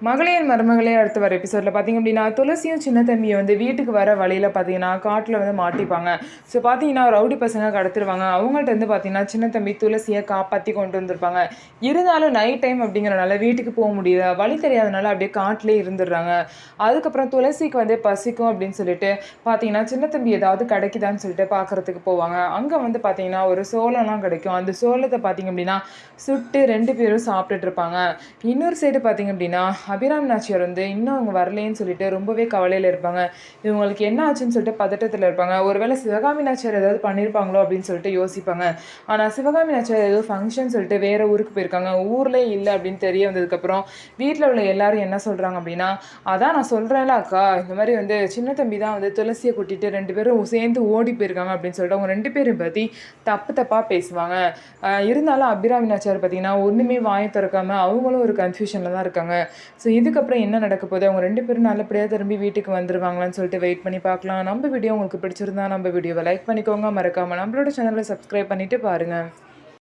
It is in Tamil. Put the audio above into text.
மகளிர் மருமகளே அடுத்து வர எபிசோடில் பார்த்திங்க அப்படின்னா துளசியும் சின்ன தம்பியை வந்து வீட்டுக்கு வர வழியில் பார்த்தீங்கன்னா காட்டில் வந்து மாட்டிப்பாங்க. ஸோ பார்த்தீங்கன்னா ரவுடி பசங்க கடத்திடுவாங்க. அவங்கள்ட்ட வந்து பார்த்தீங்கன்னா சின்ன தம்பி துளசியை காப்பாற்றி கொண்டு வந்திருப்பாங்க. இருந்தாலும் நைட் டைம் அப்படிங்கிறனால வீட்டுக்கு போக முடியல, வழி தெரியாதனால அப்படியே காட்டிலே இருந்துடுறாங்க. அதுக்கப்புறம் துளசிக்கு வந்து பசிக்கும் அப்படின்னு சொல்லிட்டு பார்த்தீங்கன்னா சின்ன தம்பி ஏதாவது கிடைக்குதான்னு சொல்லிட்டு பார்க்குறதுக்கு போவாங்க. அங்கே வந்து பார்த்தீங்கன்னா ஒரு சோளம்லாம் கிடைக்கும். அந்த சோளத்தை பார்த்தீங்க அப்படின்னா சுட்டு 2 பேரும் சாப்பிட்டுட்டு இருப்பாங்க. இன்னொரு சைடு பார்த்தீங்க அப்படின்னா அபிராமி நாச்சியார் வந்து இன்னும் அவங்க வரலேன்னு சொல்லிட்டு ரொம்பவே கவலையில் இருப்பாங்க. இவங்களுக்கு என்ன ஆச்சுன்னு சொல்லிட்டு பதட்டத்தில் இருப்பாங்க. ஒருவேளை சிவகாமி நாச்சியார் ஏதாவது பண்ணியிருப்பாங்களோ அப்படின்னு சொல்லிட்டு யோசிப்பாங்க. ஆனால் சிவகாமி நாச்சியார் ஏதோ ஃபங்க்ஷன் சொல்லிட்டு வேறு ஊருக்கு போயிருக்காங்க. ஊர்லேயே இல்லை அப்படின்னு தெரிய வந்ததுக்கப்புறம் வீட்டில் உள்ள எல்லாரும் என்ன சொல்கிறாங்க அப்படின்னா, அதான் நான் சொல்கிறேன்ல அக்கா, இந்த மாதிரி வந்து சின்ன தம்பி தான் வந்து துளசியை கூட்டிகிட்டு 2 பேரும் சேர்ந்து ஓடி போயிருக்காங்க அப்படின்னு சொல்லிட்டு அவங்க 2 பேரும் பற்றி தப்பாக பேசுவாங்க. இருந்தாலும் அபிராமி நாச்சியார் பார்த்தீங்கன்னா ஒன்றுமே வாயை திறக்காமல் அவங்களும் ஒரு கன்ஃபியூஷனில் தான் இருக்காங்க. ஸோ இதுக்கப்புறம் என்ன நடக்க போகுது, அவங்க 2 பேரும் நல்லபடியாக திரும்பி வீட்டுக்கு வந்துருவாங்களான்னு சொல்லிட்டு வெயிட் பண்ணி பார்க்கலாம். நம்ம வீடியோ உங்களுக்கு பிடிச்சிருந்தா நம்ம வீடியோவை லைக் பண்ணிக்கோங்க, மறக்காமல் நம்மளோட சேனலை சப்ஸ்கிரைப் பண்ணிவிட்டு பாருங்கள்.